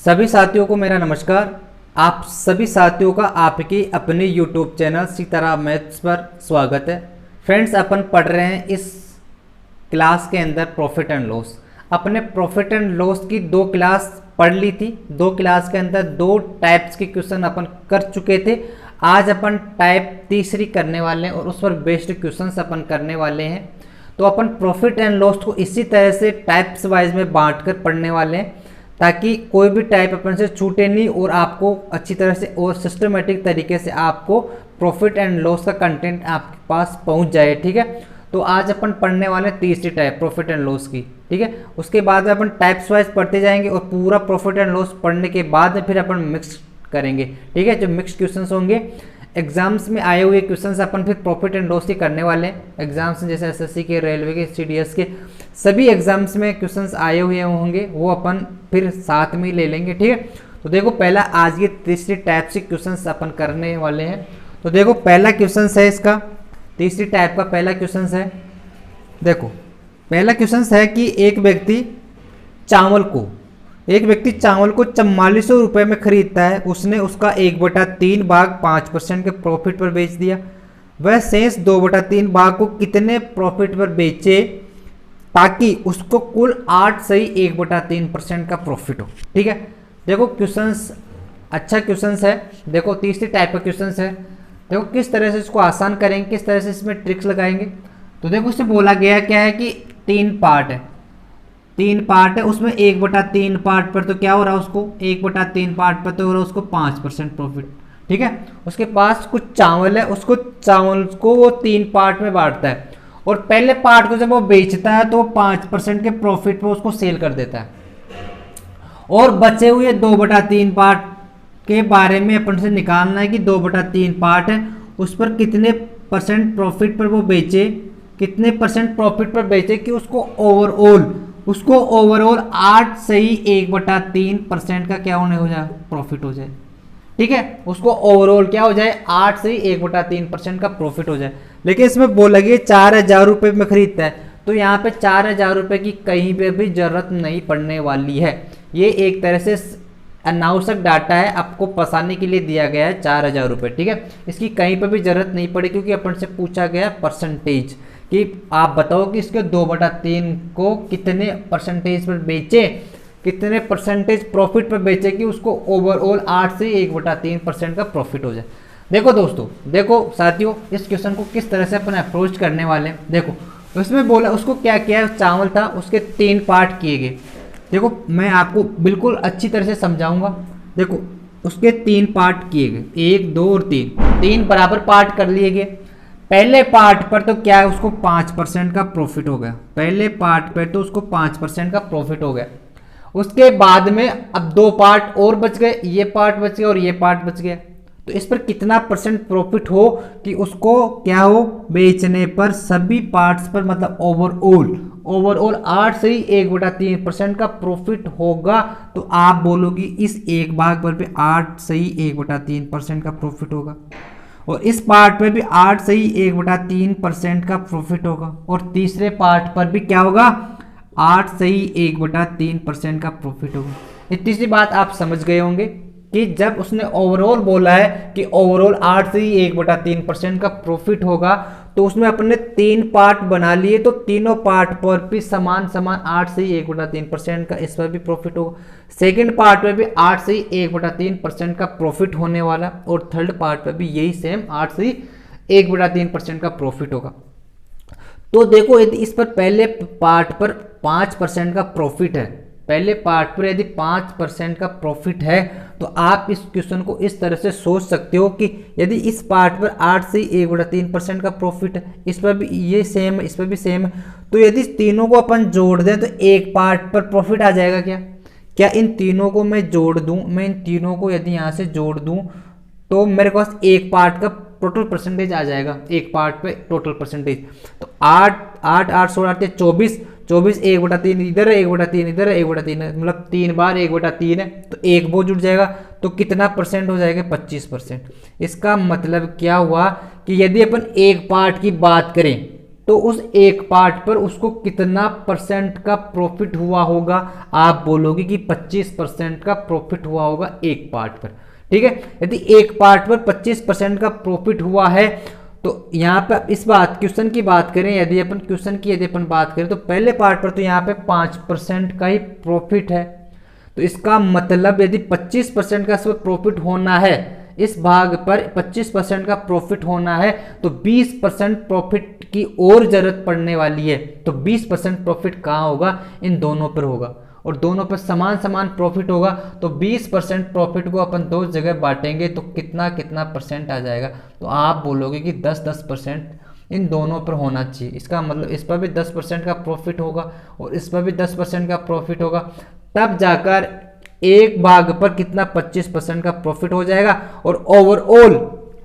सभी साथियों को मेरा नमस्कार। आप सभी साथियों का आपके अपने YouTube चैनल सीताराम मैथ्स पर स्वागत है। फ्रेंड्स, अपन पढ़ रहे हैं इस क्लास के अंदर प्रॉफिट एंड लॉस। अपने प्रॉफिट एंड लॉस की दो क्लास पढ़ ली थी। दो क्लास के अंदर दो टाइप्स के क्वेश्चन अपन कर चुके थे। आज अपन टाइप तीसरी करने वाले हैं और उस पर बेस्ड क्वेश्चन अपन करने वाले हैं। तो अपन प्रॉफिट एंड लॉस को इसी तरह से टाइप्स वाइज में बांट कर पढ़ने वाले हैं ताकि कोई भी टाइप अपन से छूटे नहीं और आपको अच्छी तरह से और सिस्टमेटिक तरीके से आपको प्रॉफिट एंड लॉस का कंटेंट आपके पास पहुंच जाए। ठीक है, तो आज अपन पढ़ने वाले हैं तीसरी टाइप प्रॉफिट एंड लॉस की। ठीक है, उसके बाद में अपन टाइप्स वाइज पढ़ते जाएंगे और पूरा प्रॉफिट एंड लॉस पढ़ने के बाद में फिर अपन मिक्स करेंगे। ठीक है, जो मिक्स क्वेश्चन होंगे एग्जाम्स में आए हुए क्वेश्चंस अपन फिर प्रॉफिट एंड लॉस के करने वाले हैं। एग्जाम्स जैसे एसएससी के, रेलवे के, सीडीएस के सभी एग्जाम्स में क्वेश्चंस आए हुए होंगे, वो अपन फिर साथ में ही ले लेंगे। ठीक है, तो देखो पहला आज ये तीसरी टाइप से क्वेश्चंस अपन करने वाले हैं। तो देखो पहला क्वेश्चन है इसका, तीसरी टाइप का पहला क्वेश्चन है। देखो पहला क्वेश्चन है कि एक व्यक्ति चावल को 4400 रुपये में खरीदता है। उसने उसका 1/3 भाग 5% के प्रॉफिट पर बेच दिया। वह शेष 2/3 भाग को कितने प्रॉफिट पर बेचे ताकि उसको कुल 8 सही 1/3% का प्रॉफिट हो। ठीक है, देखो क्वेश्चंस अच्छा क्वेश्चंस है। देखो तीसरी टाइप का क्वेश्चंस है। देखो किस तरह से इसको आसान करेंगे, किस तरह से इसमें ट्रिक्स लगाएंगे। तो देखो उससे बोला गया क्या है कि 3 पार्ट है, 3 पार्ट है, उसमें 1/3 पार्ट पर तो क्या हो रहा है उसको 1/3 पार्ट पर तो हो रहा है उसको 5% प्रॉफिट। ठीक है, उसके पास कुछ चावल है, उसको चावल को वो 3 पार्ट में बांटता है और पहले पार्ट को जब वो बेचता है तो 5% के प्रॉफिट पर उसको सेल कर देता है और बचे हुए 2/3 पार्ट के बारे में अपन से निकालना है कि 2/3 पार्ट है उस पर कितने परसेंट प्रॉफिट पर वो बेचे, कितने परसेंट प्रॉफिट पर बेचे कि उसको ओवरऑल 8 सही 1/3% का क्या होने हो जाए प्रॉफिट हो जाए। ठीक है, उसको ओवरऑल क्या हो जाए 8 सही 1/3% का प्रॉफिट हो जाए। लेकिन इसमें बोला गया 4000 रुपये में खरीदता है, तो यहाँ पे 4000 रुपये की कहीं पे भी जरूरत नहीं पड़ने वाली है। ये एक तरह से अनावश्यक डाटा है, आपको फंसाने के लिए दिया गया है 4000 रुपये। ठीक है, इसकी कहीं पर भी जरूरत नहीं पड़ी क्योंकि अपन से पूछा गया परसेंटेज कि आप बताओ कि इसके 2/3 को कितने परसेंटेज पर बेचे, कितने परसेंटेज प्रॉफिट पर बेचे कि उसको ओवरऑल 8 से 1/3% का प्रॉफिट हो जाए। देखो दोस्तों, देखो साथियों, इस क्वेश्चन को किस तरह से अपन अप्रोच करने वाले हैं। देखो उसमें बोला उसको क्या किया, चावल था उसके 3 पार्ट किए गए। देखो मैं आपको बिल्कुल अच्छी तरह से समझाऊंगा। देखो उसके 3 पार्ट किए गए, 1, 2 और 3 बराबर पार्ट कर लिए गए। पहले पार्ट पर तो क्या है उसको 5% का प्रॉफिट हो गया, पहले पार्ट पर तो उसको 5% का प्रॉफिट हो गया। उसके बाद में अब 2 पार्ट और बच गए, ये पार्ट बच गया और ये पार्ट बच गया। तो इस पर कितना परसेंट प्रॉफिट हो कि उसको क्या हो बेचने पर सभी पार्ट्स पर मतलब ओवरऑल 8 से ही 1/3% का प्रॉफिट होगा। तो आप बोलोगे इस एक भाग पर भी 8 से ही 1/3% का प्रॉफिट होगा और इस पार्ट पर भी 8 से ही 1/3% का प्रॉफिट होगा और तीसरे पार्ट पर भी क्या होगा 8 से ही 1/3% का प्रॉफिट होगा। इतनी सी बात आप समझ गए होंगे कि जब उसने ओवरऑल बोला है कि ओवरऑल 8 से ही 1/3% का प्रॉफिट होगा तो उसमें अपने 3 पार्ट बना लिए, तो तीनों पार्ट पर भी समान 8 से ही 1/3% का इस पर भी प्रॉफिट होगा। सेकंड पार्ट पर भी 8 से ही 1/3% का प्रॉफिट होने वाला और थर्ड पार्ट पर भी यही सेम 8 से ही 1/3% का प्रॉफिट होगा। तो देखो यदि इस पर पहले पार्ट पर 5% का प्रॉफिट है, पहले पार्ट पर यदि 5% का प्रॉफिट है तो आप इस क्वेश्चन को इस तरह से सोच सकते हो कि यदि इस पार्ट पर 8 से 1/3% का प्रॉफिट है, इस पर भी ये सेम है, इस पर भी सेम है, तो यदि तीनों को अपन जोड़ दें तो एक पार्ट पर प्रॉफिट आ जाएगा। क्या इन तीनों को मैं जोड़ दूं, मैं इन तीनों को यदि यहाँ से जोड़ दूं तो मेरे पास एक पार्ट का टोटल परसेंटेज आ जाएगा, एक पार्ट पे टोटल परसेंटेज। तो 8 16 24 1/3 इधर है, 1/3 इधर है, 1/3 मतलब 3 बार 1/3 है तो एक वो जुड़ जाएगा। तो कितना परसेंट हो जाएगा 25%। इसका मतलब क्या हुआ कि यदि अपन एक पार्ट की बात करें, तो उस एक पार्ट पर उसको कितना परसेंट का प्रॉफिट हुआ होगा? आप बोलोगे कि 25% का प्रॉफिट हुआ होगा एक पार्ट पर। ठीक है, यदि एक पार्ट पर 25% का प्रॉफिट हुआ है तो यहाँ पे इस बात क्वेश्चन की बात करें, यदि अपन बात करें तो पहले पार्ट पर तो यहाँ पे 5% का ही प्रॉफिट है। तो इसका मतलब यदि 25% का इस पर प्रॉफिट होना है, इस भाग पर 25% का प्रॉफिट होना है, तो 20% प्रॉफिट की और जरूरत पड़ने वाली है। तो 20% प्रॉफिट कहाँ होगा? इन दोनों पर होगा, और दोनों पर समान समान प्रॉफिट होगा। तो 20% प्रॉफिट को अपन दो जगह बांटेंगे तो कितना कितना परसेंट आ जाएगा? तो आप बोलोगे कि 10% इन दोनों पर होना चाहिए। इसका मतलब इस पर भी 10% का प्रॉफिट होगा और इस पर भी 10% का प्रॉफिट होगा, तब जाकर एक भाग पर कितना 25% का प्रॉफिट हो जाएगा, और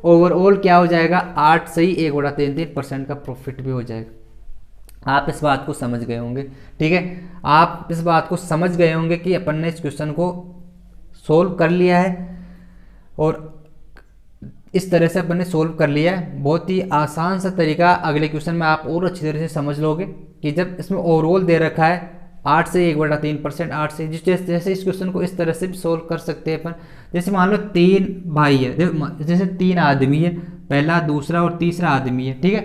ओवरऑल क्या हो जाएगा? 8 से ही 1/3% का प्रॉफिट भी हो जाएगा। आप इस बात को समझ गए होंगे। ठीक है, आप इस बात को समझ गए होंगे कि अपन ने इस क्वेश्चन को सोल्व कर लिया है, और इस तरह से अपन ने सोल्व कर लिया है। बहुत ही आसान सा तरीका, अगले क्वेश्चन में आप और अच्छी तरह से समझ लोगे कि जब इसमें ओवरऑल दे रखा है 8 से 1/3%, 8 से जैसे इस क्वेश्चन को इस तरह से भी सोल्व कर सकते हैं अपन। जैसे मान लो 3 भाई है, जैसे 3 आदमी है, पहला, दूसरा और तीसरा आदमी है। ठीक है,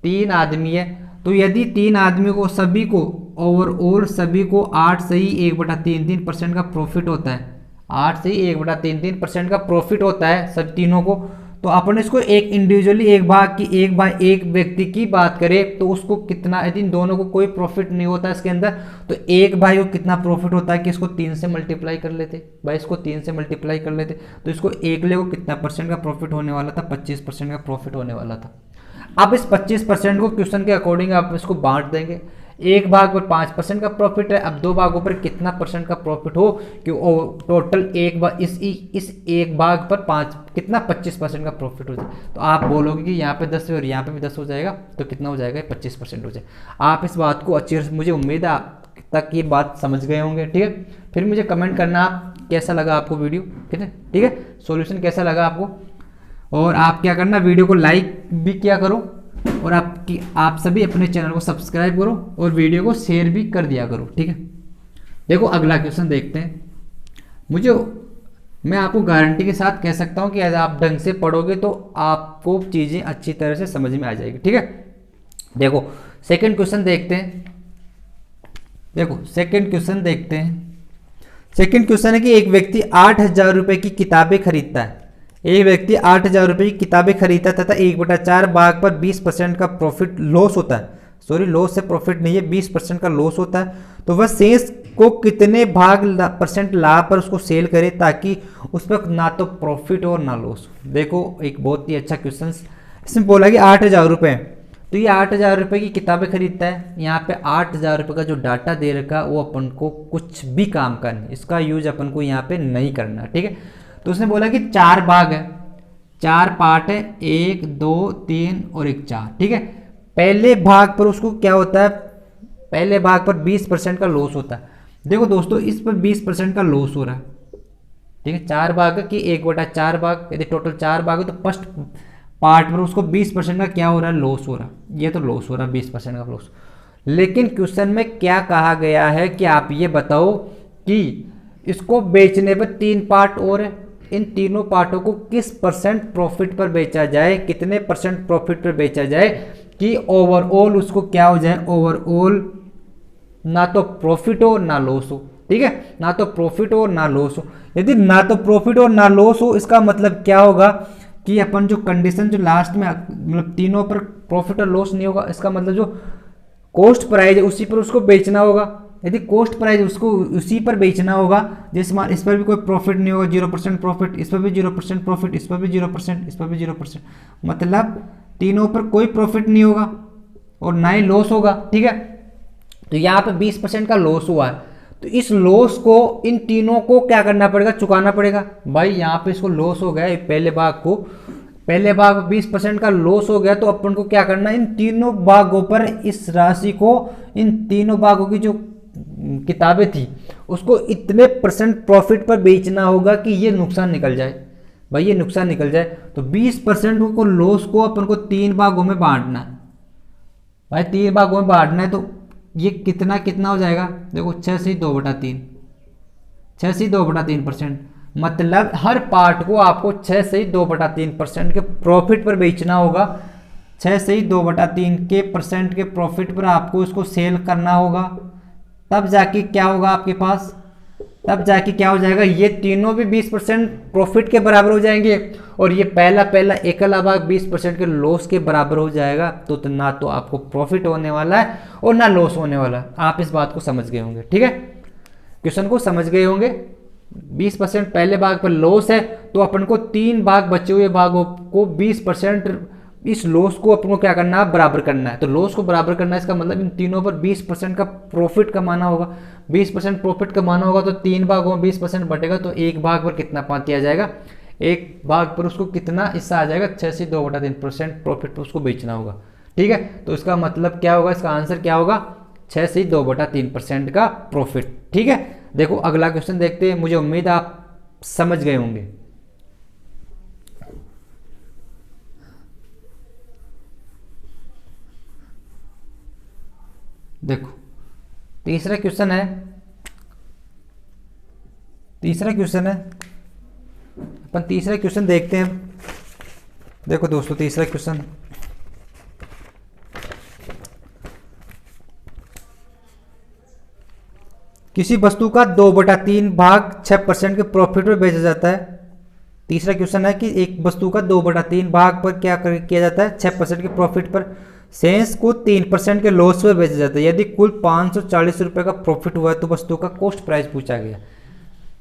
3 आदमी है, तो यदि 3 आदमी को सभी को ओवरऑल सभी को 8 से ही 1/33% का प्रॉफिट होता है, 8 से ही 1/33% का प्रॉफिट होता है सब तीनों को, तो अपन इसको एक इंडिविजुअली एक व्यक्ति की बात करें तो उसको कितना, यदि इन दोनों को कोई प्रॉफिट नहीं होता इसके अंदर, तो एक भाई को कितना प्रॉफिट होता है कि इसको 3 से मल्टीप्लाई कर लेते भाई, इसको 3 से मल्टीप्लाई कर लेते, तो इसको एकले को कितना परसेंट का प्रॉफिट होने वाला था? 25% का प्रॉफिट होने वाला था। अब इस 25% को क्वेश्चन के अकॉर्डिंग आप इसको बांट देंगे। एक भाग पर 5% का प्रॉफिट है, अब दो भागों पर कितना परसेंट का प्रॉफिट हो कि टोटल एक भाग इस एक भाग पर 5 कितना 25% का प्रॉफिट हो जाए। तो आप बोलोगे कि यहाँ पे 10 है और यहाँ पे भी 10 हो जाएगा, तो कितना हो जाएगा? 25% हो जाएगा। आप इस बात को अच्छी तरह, मुझे उम्मीद है आप तक ये बात समझ गए होंगे। ठीक है, फिर मुझे कमेंट करना आप कैसा लगा आपको वीडियो। ठीक है, ठीक है, सोल्यूशन कैसा लगा आपको, और आप क्या करना, वीडियो को लाइक भी किया करो, और आप सभी अपने चैनल को सब्सक्राइब करो और वीडियो को शेयर भी कर दिया करो। ठीक है, देखो अगला क्वेश्चन देखते हैं। मैं आपको गारंटी के साथ कह सकता हूं कि यदि आप ढंग से पढ़ोगे तो आपको चीज़ें अच्छी तरह से समझ में आ जाएगी। ठीक है, देखो सेकंड क्वेश्चन देखते हैं। सेकंड क्वेश्चन है कि एक व्यक्ति 8,000 रुपये की किताबें खरीदता है। एक व्यक्ति 8,000 रुपये की किताबें खरीदता तथा 1/4 भाग पर 20% का प्रॉफिट लॉस होता है। सॉरी, लॉस से प्रॉफिट नहीं है, 20% का लॉस होता है। तो वह शेष को कितने % लाभ पर उसको सेल करे ताकि उस पर ना तो प्रॉफिट हो और ना लॉस हो। देखो एक बहुत ही अच्छा क्वेश्चन, इसमें बोला कि 8,000 रुपये, तो ये 8,000 रुपये की किताबें खरीदता है। यहाँ पे 8,000 रुपये का जो डाटा दे रखा वो अपन को कुछ भी काम का नहीं, इसका यूज अपन को यहाँ पे नहीं करना। ठीक है, तो उसने बोला कि 4 भाग है, 4 पार्ट है, 1 2 3 और 1 4। ठीक है, पहले भाग पर उसको क्या होता है? पहले भाग पर 20% का लॉस होता है। देखो दोस्तों, इस पर 20% का लॉस हो रहा है। ठीक है, 4 भाग की 1/4 भाग, यदि टोटल 4 भाग है तो फर्स्ट पार्ट पर उसको 20% का क्या हो रहा है? लॉस हो रहा है। ये तो लॉस हो रहा है 20% का लॉस। लेकिन क्वेश्चन में क्या कहा गया है कि आप ये बताओ कि इसको बेचने पर 3 पार्ट और है, इन तीनों पार्टों को किस % प्रॉफिट पर बेचा जाए, कितने % प्रॉफिट पर बेचा जाए कि ओवरऑल उसको क्या हो जाए? ओवरऑल ना तो प्रॉफिट हो ना लॉस हो। ठीक है, ना तो प्रॉफिट हो ना लॉस हो। यदि ना तो प्रॉफिट हो ना लॉस हो, इसका मतलब क्या होगा कि अपन जो कंडीशन जो लास्ट में, मतलब तीनों पर प्रॉफिट और लॉस नहीं होगा, इसका मतलब जो कॉस्ट प्राइस है उसी पर उसको बेचना होगा। यदि कॉस्ट प्राइस उसको उसी पर बेचना होगा, जैसे मान इस पर भी कोई प्रॉफिट नहीं होगा, 0% प्रॉफिट, इस पर भी 0% प्रॉफिट, इस पर भी 0%, इस पर भी 0%, मतलब तीनों पर कोई प्रॉफिट नहीं होगा और ना ही लॉस होगा। ठीक है, तो यहाँ पे 20% का लॉस हुआ है, तो इस लॉस को इन तीनों को क्या करना पड़ेगा? चुकाना पड़ेगा। भाई यहाँ पे इसको लॉस हो गया, पहले भाग 20% का लॉस हो गया, तो अपन को क्या करना है? इन तीनों भागों पर इस राशि को, इन तीनों भागों की जो किताबें थी उसको इतने % प्रॉफिट पर बेचना होगा कि ये नुकसान निकल जाए। भाई ये नुकसान निकल जाए, तो 20% को लॉस को अपन को 3 भागों में बांटना है। भाई 3 भागों में बांटना है तो ये कितना कितना हो जाएगा, देखो 6 से 2/3, 6 से 2/3%, मतलब हर पार्ट को आपको 6 से 2/3% के प्रॉफिट पर बेचना होगा। 6 से 2/3 के परसेंट के प्रॉफिट पर आपको इसको सेल करना होगा, तब जाके क्या होगा आपके पास, तब जाके क्या हो जाएगा, ये तीनों भी 20% प्रॉफिट के बराबर हो जाएंगे और ये पहला एकला भाग 20% के लॉस के बराबर हो जाएगा। तो ना तो आपको प्रॉफिट होने वाला है और ना लॉस होने वाला है। आप इस बात को समझ गए होंगे, ठीक है, क्वेश्चन को समझ गए होंगे। 20% पहले भाग पर लॉस है तो अपन को 3 भाग बचे हुए भागों को 20% इस लॉस को अपन को क्या करना है, बराबर करना है। तो लॉस को बराबर करना है, इसका मतलब इन तीनों पर 20% का प्रॉफिट कमाना होगा। 20% प्रॉफिट कमाना होगा तो 3 भागों में 20% बटेगा तो एक भाग पर कितना किया जाएगा, एक भाग पर उसको कितना हिस्सा आ जाएगा, 6 से 2/3% प्रॉफिट पर उसको बेचना होगा, ठीक है। तो इसका मतलब क्या होगा, इसका आंसर क्या होगा, 6 से 2/3% का प्रॉफिट, ठीक है। देखो अगला क्वेश्चन देखते हैं, मुझे उम्मीद आप समझ गए होंगे। देखो तीसरा क्वेश्चन है, अपन तीसरा क्वेश्चन देखते हैं। देखो दोस्तों तीसरा क्वेश्चन, किसी वस्तु का 2/3 भाग 6% के प्रॉफिट में बेचा जाता है। तीसरा क्वेश्चन है कि एक वस्तु का 2/3 भाग पर क्या किया जाता है, 6% के प्रॉफिट पर शेष को 3% के लॉस पर बेचा जाता है। यदि कुल 540 रुपये का प्रॉफिट हुआ है तो वस्तु का कॉस्ट प्राइस पूछा गया,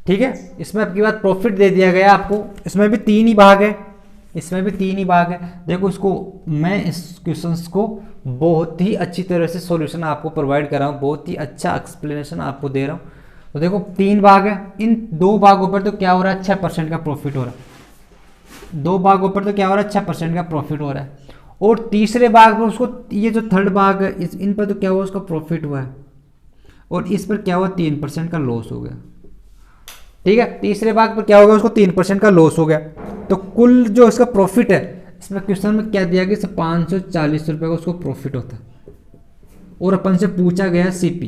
ठीक है। इसमें आपकी बात प्रॉफिट दे दिया गया आपको, इसमें भी 3 ही भाग है, इसमें भी 3 ही भाग है। देखो इसको मैं इस क्वेश्चन को बहुत ही अच्छी तरह से सॉल्यूशन आपको प्रोवाइड कर रहा हूँ, बहुत ही अच्छा एक्सप्लेनेशन आपको दे रहा हूँ। तो देखो 3 भाग है, इन 2 भागों पर तो क्या हो रहा है, 6% का प्रॉफिट हो रहा है। 2 भागों पर तो क्या हो रहा है, 6% का प्रॉफिट हो रहा है। और तीसरे भाग पर उसको, ये जो थर्ड भाग है इन पर तो क्या हुआ, उसका प्रॉफिट हुआ है और इस पर क्या हुआ, 3% का लॉस हो गया, ठीक है। तीसरे भाग पर क्या हो गया, उसको 3% का लॉस हो गया। तो कुल जो इसका प्रॉफिट है, इसमें क्वेश्चन में क्या दिया गया, 540 रुपये का उसको प्रॉफिट होता है और अपन से पूछा गया सीपी,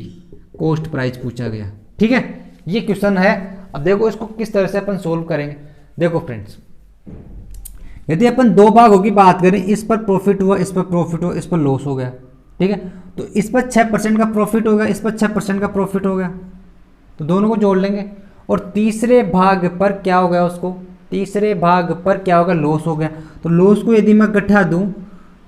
कॉस्ट प्राइस पूछा गया, ठीक है। ये क्वेश्चन है। अब देखो इसको किस तरह से अपन सोल्व करेंगे। देखो फ्रेंड्स, यदि अपन 2 भागों की बात करें, इस पर प्रॉफिट हुआ, इस पर प्रॉफिट हुआ, इस पर लॉस हो गया, ठीक है। तो इस पर 6% का प्रॉफिट हो गया, इस पर 6% का प्रॉफिट हो गया, तो दोनों को जोड़ लेंगे। और तीसरे भाग पर क्या हो गया, उसको तीसरे भाग पर क्या होगा, लॉस हो गया। तो लॉस को यदि मैं गठा दूं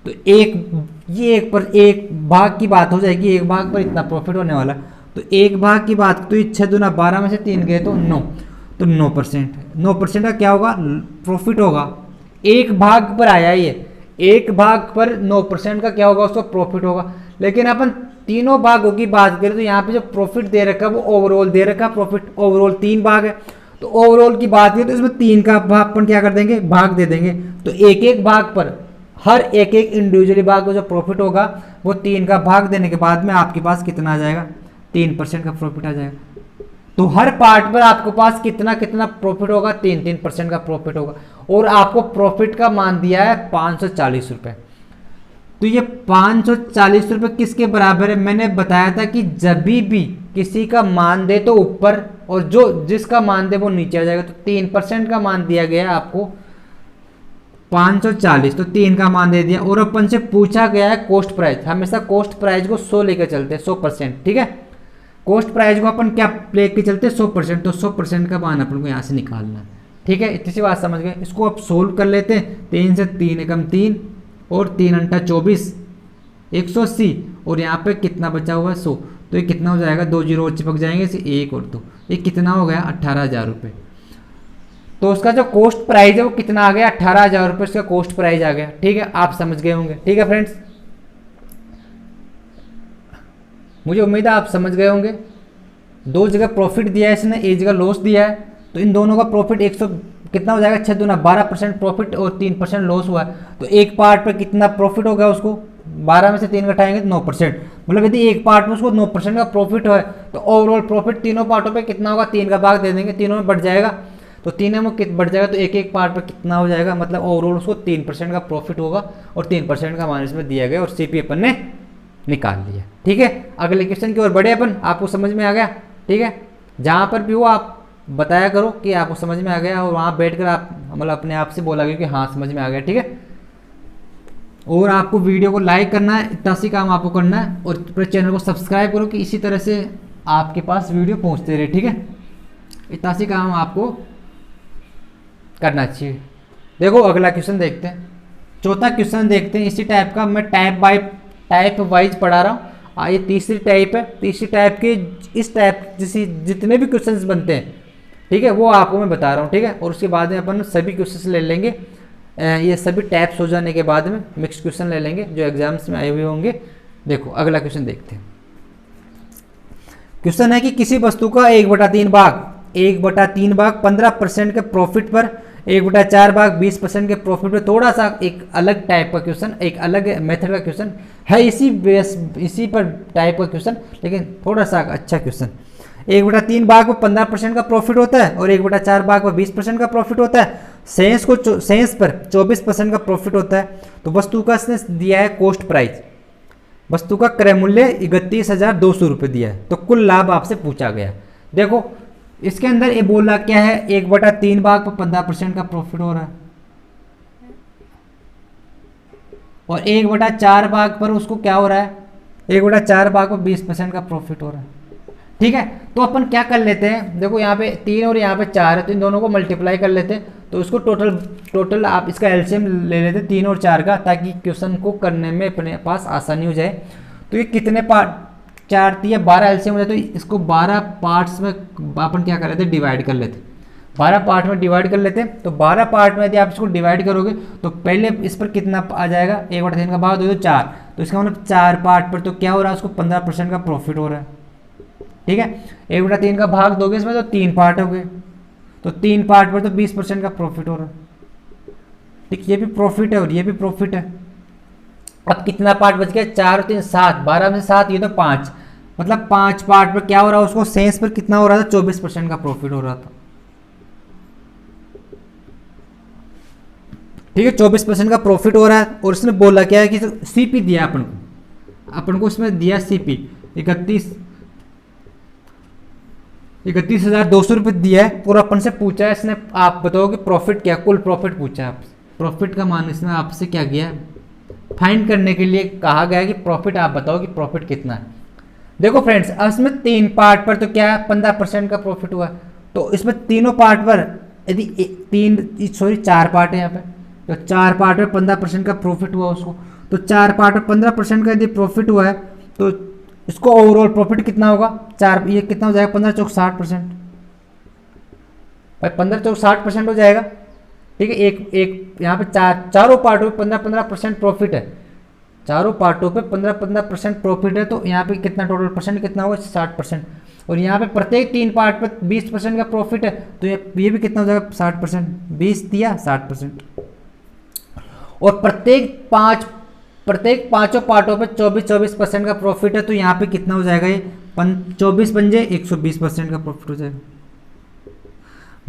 तो एक भाग की बात हो जाएगी, एक भाग पर इतना प्रॉफिट होने वाला। तो एक भाग की बात, तो 6 दूना 12 में से 3 गए तो 9, तो 9% का क्या होगा, प्रॉफिट होगा। एक भाग पर आया ये, एक भाग पर 9% का क्या होगा, उसका प्रॉफिट होगा। लेकिन अपन तीनों भागों की बात करें तो यहाँ पे जो प्रॉफिट दे रखा है वो ओवरऑल दे रखा है, प्रॉफिट ओवरऑल 3 भाग है। तो ओवरऑल की बात करें तो इसमें 3 का भाग अपन क्या कर देंगे, भाग दे देंगे। तो एक एक भाग पर, हर एक इंडिविजुअली भाग का जो प्रॉफिट होगा वो 3 का भाग देने के बाद में आपके पास कितना आ जाएगा, 3% का प्रॉफिट आ जाएगा। तो हर पार्ट पर आपके पास कितना कितना प्रॉफिट होगा, 3% का प्रॉफिट होगा। और आपको प्रॉफिट का मान दिया है 540 रुपये। तो ये 540 रुपये किसके बराबर है, मैंने बताया था कि जब भी किसी का मान दे तो ऊपर और जो जिसका मान दे वो नीचे आ जाएगा। तो 3% का मान दिया गया है आपको 540, तो 3 का मान दे दिया। और अपन से पूछा गया है कॉस्ट प्राइस, हमेशा कॉस्ट प्राइस को 100 लेकर चलते हैं, 100%, ठीक है। कॉस्ट प्राइस को अपन क्या लेके चलते हैं, 100%, तो 100% का मान अपन को यहाँ से निकालना है, ठीक है। इतनी सी बात समझ गए। इसको अब सोल्व कर लेते हैं। 3 से 3 एकम 3 और 3 अंटा 24, 180 और यहाँ पे कितना बचा हुआ है 100। तो ये कितना हो जाएगा, 2 जीरो और चिपक जाएंगे, इसे 1 और 2, ये कितना हो गया, 18,000 रुपये। तो उसका जो कॉस्ट प्राइस है वो कितना आ गया, 18,000 रुपये उसका कॉस्ट प्राइस आ गया, ठीक है। आप समझ गए होंगे, ठीक है फ्रेंड्स, मुझे उम्मीद है आप समझ गए होंगे। 2 जगह प्रॉफिट दिया है इसने, एक जगह लॉस दिया है। तो इन दोनों का प्रॉफिट 100 कितना हो जाएगा, 6 दूना 12% प्रॉफिट और 3% लॉस हुआ है। तो एक पार्ट पर कितना प्रॉफिट होगा, उसको 12 में से 3 घटाएंगे तो 9%। मतलब यदि एक पार्ट में उसको 9% का प्रॉफिट है तो ओवरऑल प्रॉफिट तीनों पार्टों पे कितना होगा, 3 का भाग दे देंगे, तीनों में बढ़ जाएगा। तो तीनों में बढ़ जाएगा तो एक एक पार्ट पर कितना हो जाएगा, मतलब ओवरऑल उसको 3% का प्रॉफिट होगा और 3% का मान इसमें दिया गया और सीपी अपन ने निकाल लिया। ठीक है, अगले क्वेश्चन की ओर बढ़े अपन। आपको समझ में आ गया? ठीक है, जहाँ पर भी हो आप बताया करो कि आपको समझ में आ गया, और वहाँ बैठकर आप मतलब अपने आप से बोला कि हाँ समझ में आ गया। ठीक है, और आपको वीडियो को लाइक करना है, इतना सी काम आपको करना है, और अपने चैनल को सब्सक्राइब करो कि इसी तरह से आपके पास वीडियो पहुँचते रहे। ठीक है, इतना सी काम आपको करना चाहिए। देखो अगला क्वेश्चन देखते हैं, चौथा क्वेश्चन देखते हैं इसी टाइप का। मैं टाइप वाइज पढ़ा रहा हूँ। ये तीसरी टाइप है। तीसरी टाइप के इस टाइप जैसे जितने भी क्वेश्चंस बनते हैं, ठीक है, वो आपको मैं बता रहा हूँ। ठीक है, और उसके बाद में अपन सभी क्वेश्चंस ले लेंगे। ये सभी टाइप्स हो जाने के बाद में मिक्स क्वेश्चन ले लेंगे जो एग्जाम्स में आए हुए होंगे। देखो अगला क्वेश्चन देखते हैं। क्वेश्चन है कि किसी वस्तु का 1/3 भाग 15% के प्रॉफिट पर, 1/4 भाग 20% के प्रॉफिट पर। थोड़ा सा एक अलग टाइप का क्वेश्चन, एक अलग मेथड का क्वेश्चन है, इसी पर टाइप का क्वेश्चन, लेकिन थोड़ा सा अच्छा क्वेश्चन। 1/3 भाग पर 15% का प्रॉफिट होता है और 1/4 भाग पर 20% का प्रॉफिट होता है। शेष पर 24% का प्रॉफिट होता है। तो वस्तु का इसने दिया है कॉस्ट प्राइस, वस्तु का क्रय मूल्य 31,200 रुपये दिया है। तो कुल लाभ आपसे पूछा गया। देखो इसके अंदर ये बोला क्या है, 1/3 भाग पर 15% का प्रॉफिट हो रहा है, और 1/4 भाग पर उसको क्या हो रहा है, 1/4 भाग पर 20% का प्रॉफिट हो रहा है। ठीक है, तो अपन क्या कर लेते हैं, देखो यहाँ पे 3 और यहाँ पे 4 है, तो इन दोनों को मल्टीप्लाई कर लेते हैं। तो इसको टोटल आप इसका एलसीएम ले लेते हैं 3 और 4 का, ताकि क्वेश्चन को करने में अपने पास आसानी हो जाए। तो ये कितने पार्ट, 4 या 12 एलसीएम हो जाए, तो इसको 12 पार्ट्स में अपन क्या कर लेते हैं, डिवाइड कर लेते हैं। 12 पार्ट में डिवाइड कर लेते हैं। तो 12 पार्ट में यदि आप इसको डिवाइड करोगे तो पहले इस पर कितना आ जाएगा, 1/3 का भाग 2 तो 4, तो इसका मतलब 4 पार्ट पर तो क्या हो रहा है, उसको 15% का प्रॉफिट हो रहा है। ठीक है, 1/3 का भाग दोगे इसमें तो 3 पार्ट हो गए, तो 3 पार्ट पर तो 20% का प्रॉफिट हो रहा है। ठीक, ये भी प्रॉफिट है और ये भी प्रॉफिट है। अब कितना पार्ट बच गया, 4 और 3 7, 12 में 7, ये तो 5, मतलब 5 पार्ट पर क्या हो रहा है, उसको शेष पर कितना हो रहा था, 24% का प्रॉफिट हो रहा था। ठीक है, 24% का प्रॉफिट हो रहा है। और उसने बोला क्या है कि सीपी दिया अपन को इसमें दिया सीपी 31,200 रुपये दिया है, और अपन से पूछा है इसने, आप बताओ कि प्रॉफिट क्या, कुल प्रॉफिट पूछा है। प्रॉफिट का मान इसने आपसे क्या किया है, फाइंड करने के लिए कहा गया है कि प्रॉफिट आप बताओ कि प्रॉफिट कितना है। देखो फ्रेंड्स, अब इसमें 3 पार्ट पर तो क्या है, 15% का प्रॉफिट हुआ। तो इसमें तीनों पार्ट पर यदि 4 पार्ट है यहाँ पे, तो 4 पार्ट में 15% का प्रॉफिट हुआ उसको, तो 4 पार्ट में 15% का यदि प्रॉफिट हुआ है तो इसको ओवरऑल प्रॉफिट कितना होगा, 4, ये कितना हो जाएगा, 15 चौक 60%। भाई 15 चौक 60% हो जाएगा। ठीक है, एक यहाँ पे चारों पार्टों पे 15% प्रॉफिट है, चारों पार्टों पे 15% प्रॉफिट है। तो यहाँ पे कितना टोटल परसेंट कितना होगा, 60%। और यहाँ पे प्रत्येक 3 पार्ट पे 20% का प्रॉफिट है, तो ये भी कितना हो जाएगा, 60%। 20 दिया 60%। और प्रत्येक पांचों पार्टों पे 24% का प्रॉफिट है, तो यहाँ पे कितना हो जाएगा, ये 24 पंजे 120% का प्रॉफिट हो जाएगा।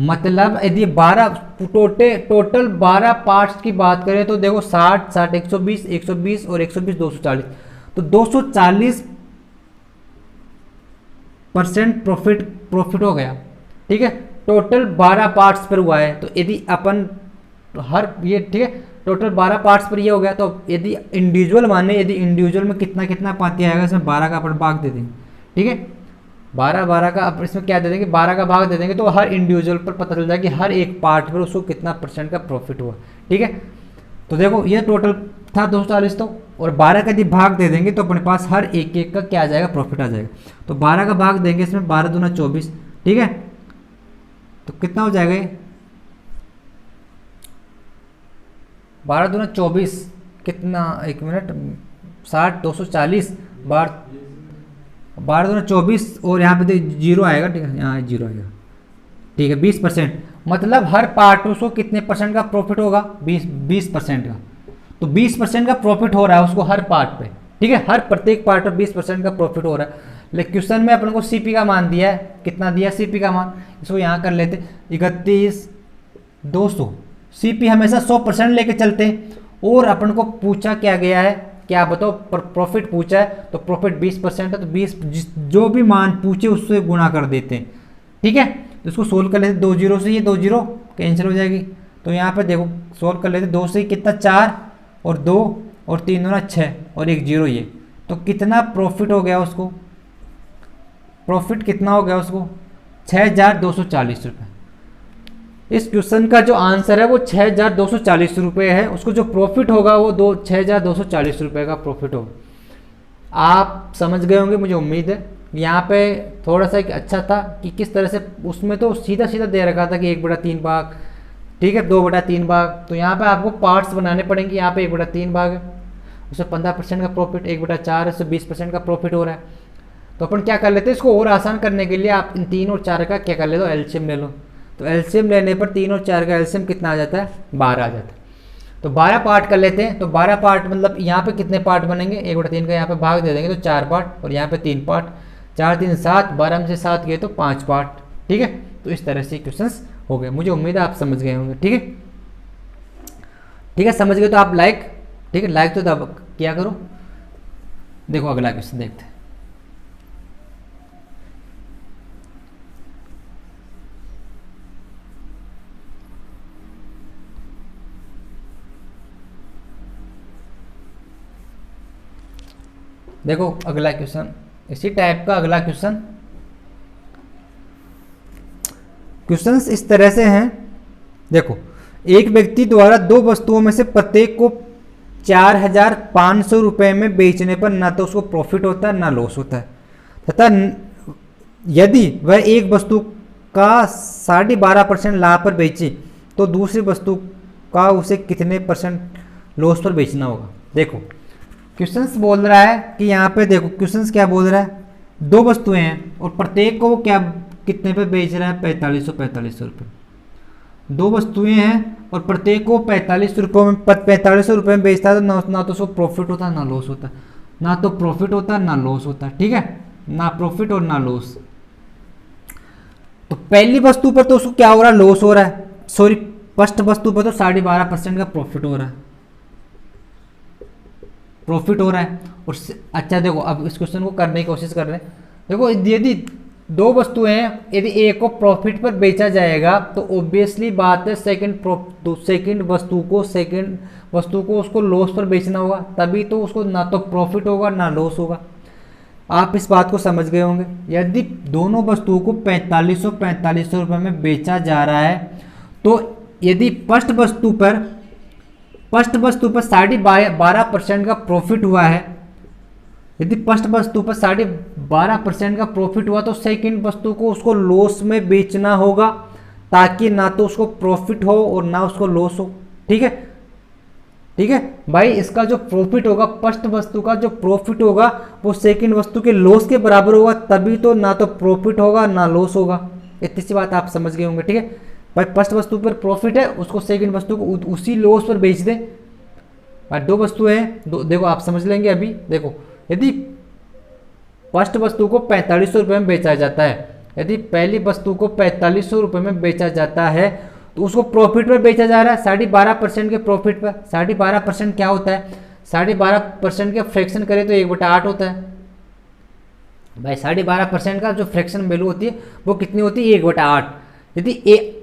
मतलब यदि 12 टोटल 12 पार्ट्स की बात करें तो देखो 60 60 120 120 और 120 240, तो 240% प्रॉफिट हो गया। ठीक है, टोटल 12 पार्ट्स पर हुआ है। तो यदि अपन ये ठीक है, टोटल 12 पार्ट्स पर ये हो गया। तो यदि इंडिविजुअल माने, यदि इंडिविजुअल में कितना पाती आएगा, इसमें 12 का अपन भाग दे देंगे। ठीक है, 12 का अब इसमें क्या दे देंगे, 12 का भाग दे देंगे, तो हर इंडिविजुअल पर पता चल जाएगा कि हर एक पार्ट पर उसको कितना % का प्रॉफिट हुआ। ठीक है, तो देखो ये टोटल था 240, तो और 12 का यदि भाग दे देंगे तो अपने पास हर एक का क्या आ जाएगा, प्रॉफिट आ जाएगा। तो 12 का भाग देंगे इसमें, 12 दूना 24। ठीक है, तो कितना हो जाएगा ये, 12 दूना 24 कितना, 1 मिनट, 60 240 12 दूना 24, और यहाँ पे जीरो आएगा। ठीक है, यहाँ जीरो आएगा। ठीक है, 20%, मतलब हर पार्ट उसको कितने % का प्रॉफिट होगा, 20% का। तो 20% का प्रॉफिट हो रहा है उसको हर पार्ट पे। ठीक है, हर प्रत्येक पार्ट पर 20% का प्रॉफिट हो रहा है। लेकिन क्वेश्चन में अपन को सीपी का मान दिया है, कितना दिया सीपी का मान, इसको यहाँ कर लेते 31,200। सीपी हमेशा 100% लेके चलते हैं, और अपन को पूछा क्या गया है क्या बताओ प्रॉफिट पूछा है तो प्रॉफिट 20% है, तो 20 जो भी मान पूछे उससे गुणा कर देते हैं। ठीक है, तो इसको सोल्व कर लेते, 2 जीरो से ये 2 जीरो कैंसिल हो जाएगी। तो यहाँ पे देखो सोल्व कर लेते, 2 से कितना 4 और 2 और 3 होना 6 और 1 जीरो ये, तो कितना प्रॉफिट हो गया उसको, प्रॉफिट कितना हो गया उसको 6,240 रुपये। इस क्वेश्चन का जो आंसर है वो 6,240 रुपये है, उसको जो प्रॉफिट होगा वो 6,240 रुपये का प्रॉफिट होगा। आप समझ गए होंगे मुझे उम्मीद है। यहाँ पे थोड़ा सा एक अच्छा था कि किस तरह से, उसमें तो सीधा सीधा दे रखा था कि 1/3 भाग, ठीक है 2/3 भाग, तो यहाँ पे आपको पार्ट्स बनाने पड़ेंगे। यहाँ पे 1/3 भाग है, उससे 15% का प्रॉफिट, 1/4 है उससे 20% का प्रॉफिट हो रहा है। तो अपन क्या कर लेते हैं, इसको और आसान करने के लिए आप इन 3 और 4 का क्या कर ले दो, एलसीएम ले लो। तो एलसीएम लेने पर 3 और 4 का एलसीएम कितना आ जाता है, 12 आ जाता है। तो 12 पार्ट कर लेते हैं। तो 12 पार्ट मतलब यहाँ पे कितने पार्ट बनेंगे, 1/3 का यहाँ पे भाग दे देंगे तो 4 पार्ट, और यहाँ पे 3 पार्ट, 4 3 7, 12 में से 7 गए तो 5 पार्ट। ठीक है, तो इस तरह से क्वेश्चंस हो गए। मुझे उम्मीद है आप समझ गए होंगे। ठीक है, ठीक है, समझ गए तो आप लाइक, ठीक है लाइक तो दब किया करो। देखो अगला क्वेश्चन देखते हैं। देखो अगला क्वेश्चन, इसी टाइप का अगला क्वेश्चन, क्वेश्चंस इस तरह से हैं। देखो, एक व्यक्ति द्वारा 2 वस्तुओं में से प्रत्येक को 4,500 रुपये में बेचने पर ना तो उसको प्रॉफिट होता है ना लॉस होता है, तथा यदि वह एक वस्तु का 12.5% लाभ पर बेचे तो दूसरी वस्तु का उसे कितने % लॉस पर बेचना होगा। देखो क्वेश्चंस बोल रहा है कि यहाँ पे देखो क्वेश्चंस क्या बोल रहा है, 2 वस्तुएं हैं और प्रत्येक को वो क्या कितने पे बेच रहा है, 4500 रुपये। 2 वस्तुएं हैं और प्रत्येक को 4500 रुपये में बेचता है, तो ना तो उसको प्रॉफिट होता है ना लॉस होता है, ना तो प्रॉफिट होता है ना लॉस होता है। ठीक है, ना प्रॉफिट और ना लॉस। तो पहली वस्तु पर तो उसको क्या हो रहा है, लॉस हो रहा है, सॉरी फर्स्ट वस्तु पर तो 12.5% का प्रॉफिट हो रहा है, प्रॉफिट हो रहा है। और अच्छा देखो अब इस क्वेश्चन को करने की कोशिश कर रहे हैं। देखो यदि 2 वस्तुएं हैं, यदि एक को प्रॉफिट पर बेचा जाएगा तो ऑब्वियसली बात है सेकंड वस्तु को उसको लॉस पर बेचना होगा, तभी तो उसको ना तो प्रॉफिट होगा ना लॉस होगा। आप इस बात को समझ गए होंगे। यदि दोनों वस्तुओं को 4500 रुपये में बेचा जा रहा है, तो यदि फर्स्ट वस्तु पर 12.5% का प्रॉफिट हुआ है, यदि फर्स्ट वस्तु पर 12.5% का प्रॉफिट हुआ तो सेकंड वस्तु को उसको लॉस में बेचना होगा, ताकि ना तो उसको प्रॉफिट हो और ना उसको लॉस हो। ठीक है, ठीक है भाई, इसका जो प्रॉफिट होगा, फर्स्ट वस्तु का जो प्रॉफिट होगा वो सेकंड वस्तु के लॉस के बराबर होगा, तभी तो ना तो प्रॉफिट होगा ना लॉस होगा। इतनी सी बात आप समझ गए होंगे। ठीक है भाई, फर्स्ट वस्तु पर प्रॉफिट है, उसको सेकंड वस्तु को उसी लॉस पर बेच दे। भाई 2 वस्तुएं हैं, देखो आप समझ लेंगे अभी। देखो यदि फर्स्ट वस्तु को 4500 रुपये में बेचा जाता है, यदि पहली वस्तु को 4500 रुपये में बेचा जाता है तो उसको प्रॉफिट पर बेचा जा रहा है 12.5% के प्रॉफिट पर। 12.5% क्या होता है, 12.5% के फ्रैक्शन करें तो 1/8 होता है। भाई 12.5% का जो फ्रैक्शन वैल्यू होती है वो कितनी होती है, 1/8। यदि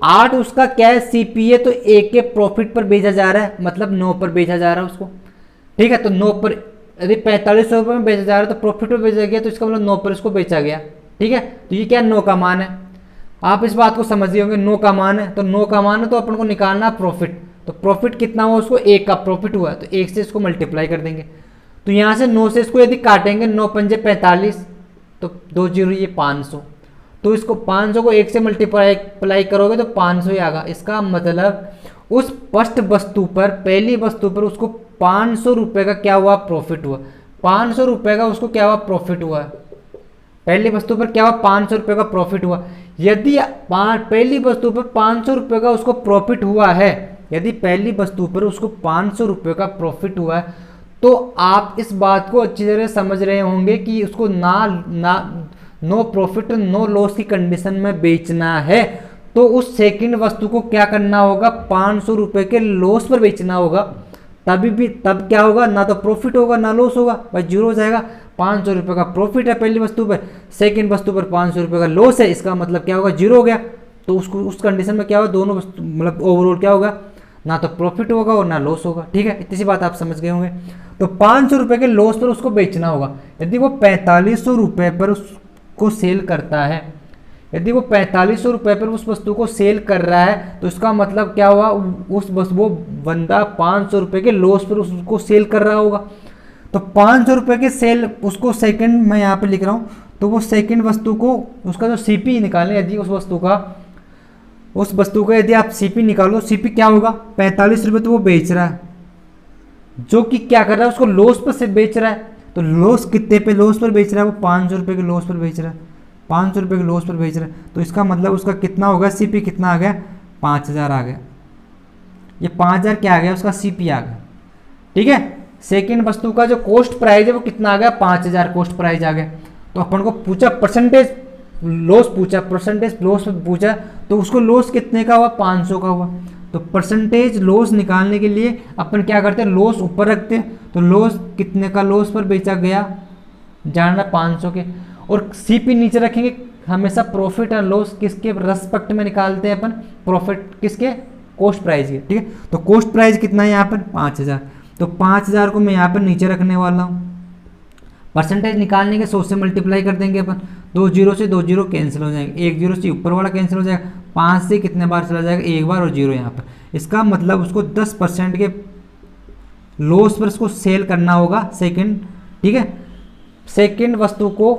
8 उसका क्या है, सीपी है, तो 1 के प्रॉफिट पर बेचा जा रहा है, मतलब 9 पर बेचा जा रहा है उसको। ठीक है, तो 9 पर यदि 4500 रुपये में बेचा जा रहा है तो प्रॉफिट पर बेचा गया, तो इसका मतलब 9 पर इसको बेचा गया। ठीक है, तो ये क्या 9 का मान है, आप इस बात को समझ गए होंगे। 9 का मान है, तो 9 का मान है तो अपन को निकालना प्रॉफिट। तो प्रॉफिट कितना हुआ, उसको 1 का प्रॉफिट हुआ, तो 1 से इसको मल्टीप्लाई कर देंगे। तो यहाँ से 9 से इसको यदि काटेंगे, 9 पंजे 45, तो 2 जीरो ये 500, तो इसको 500 को 1 से मल्टीप्लाई करोगे तो 500 ही आएगा। इसका मतलब उस फर्स्ट वस्तु पर, पहली वस्तु पर उसको 500 रुपये का क्या हुआ, प्रॉफिट हुआ। 500 रुपये का उसको क्या हुआ, प्रॉफिट हुआ। पहली वस्तु पर क्या हुआ, 500 रुपये का प्रॉफिट हुआ। यदि पहली वस्तु पर 500 रुपये का उसको प्रॉफिट हुआ है, यदि पहली वस्तु पर उसको 500 रुपये का प्रॉफिट हुआ है, तो आप इस बात को अच्छी तरह समझ रहे होंगे कि उसको नो प्रॉफिट नो लॉस की कंडीशन में बेचना है, तो उस सेकंड वस्तु को क्या करना होगा, 500 रुपये के लॉस पर बेचना होगा। तब क्या होगा, ना तो प्रॉफिट होगा ना लॉस होगा, भाई जीरो हो जाएगा। 500 रुपये का प्रॉफिट है पहली वस्तु पर, सेकंड वस्तु पर 500 रुपये का लॉस है, इसका मतलब क्या होगा, जीरो हो गया। तो उसको उस कंडीशन में क्या होगा, दोनों वस्तु मतलब ओवरऑल क्या होगा, ना तो प्रॉफिट होगा और ना लॉस होगा। ठीक है, इतनी सी बात आप समझ गए होंगे। तो 500 रुपये के लॉस पर उसको बेचना होगा। यदि वो 4500 रुपये पर उसको सेल करता है, यदि वो 4500 रुपये पर उस वस्तु को सेल कर रहा है, तो इसका मतलब क्या हुआ, वो बंदा 500 रुपये के लॉस पर उसको सेल कर रहा होगा। तो 500 रुपये के सेल उसको सेकंड मैं यहाँ पे लिख रहा हूँ, तो वो सेकंड वस्तु को उसका जो सीपी निकालें, यदि उस वस्तु का यदि आप सीपी निकालो, सीपी क्या होगा, 45 रुपये तो वो बेच रहा है, जो कि क्या कर रहा है, उसको लॉस पर से बेच रहा है। तो लॉस कितने पे लॉस पर बेच रहा है, वो 500 रुपये के लॉस पर बेच रहा है, 500 रुपये के लॉस पर बेच रहा है। तो इसका मतलब उसका कितना होगा, सीपी कितना आ गया, 5000 आ गया। ये 5000 क्या आ गया, उसका सीपी आ गया। ठीक है, सेकेंड वस्तु का जो कॉस्ट प्राइस है वो कितना आ गया, 5000 कॉस्ट प्राइस आ गया। तो अपन को पूछा परसेंटेज लॉस, पूछा परसेंटेज लॉस पूछा, तो उसको लॉस कितने का हुआ, 500 का हुआ। तो परसेंटेज लॉस निकालने के लिए अपन क्या करते हैं, लॉस ऊपर रखते हैं। तो लॉस कितने का लॉस पर बेचा गया, जानना 500 के, और सीपी नीचे रखेंगे। हमेशा प्रॉफिट और लॉस किसके रेस्पेक्ट में निकालते हैं अपन, प्रॉफिट किसके, कॉस्ट प्राइस के। ठीक है, तो कॉस्ट प्राइस कितना है यहाँ पर, 5000। तो 5000 को मैं यहाँ पर नीचे रखने वाला हूँ। परसेंटेज निकालने के 100 से मल्टीप्लाई कर देंगे अपन, 2 जीरो से 2 जीरो कैंसिल हो जाएंगे, 1 जीरो से ऊपर वाला कैंसिल हो जाएगा, 5 से कितने बार चला जाएगा, एक बार, और जीरो यहाँ पर। इसका मतलब उसको 10% के लॉस पर उसको सेल करना होगा सेकंड। ठीक है, सेकंड वस्तु को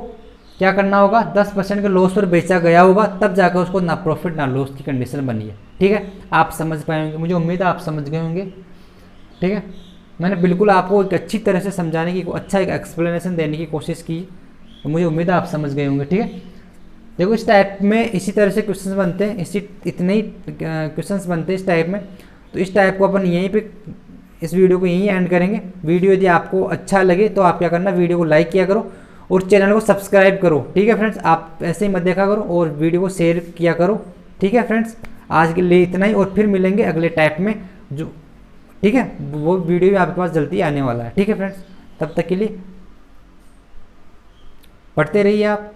क्या करना होगा, 10% के लॉस पर बेचा गया होगा, तब जाकर उसको ना प्रॉफिट ना लॉस की कंडीशन बनी है। ठीक है, आप समझ पाए होंगे, मुझे उम्मीद है आप समझ गए होंगे। ठीक है, मैंने बिल्कुल आपको एक अच्छी तरह से समझाने की, अच्छा एक एक्सप्लेनेशन देने की कोशिश की, तो मुझे उम्मीद है आप समझ गए होंगे। ठीक है, देखो इस टाइप में इसी तरह से क्वेश्चंस बनते हैं, इतने ही क्वेश्चंस बनते हैं इस टाइप में। तो इस टाइप को अपन यहीं पे इस वीडियो को यहीं एंड करेंगे। वीडियो यदि आपको अच्छा लगे तो आप क्या करना, वीडियो को लाइक किया करो और चैनल को सब्सक्राइब करो। ठीक है फ्रेंड्स, आप ऐसे ही मत देखा करो और वीडियो को शेयर किया करो। ठीक है फ्रेंड्स, आज के लिए इतना ही, और फिर मिलेंगे अगले टाइप में जो, ठीक है, वो वीडियो भी आपके पास जल्दी आने वाला है। ठीक है फ्रेंड्स, तब तक के लिए पढ़ते रहिए आप।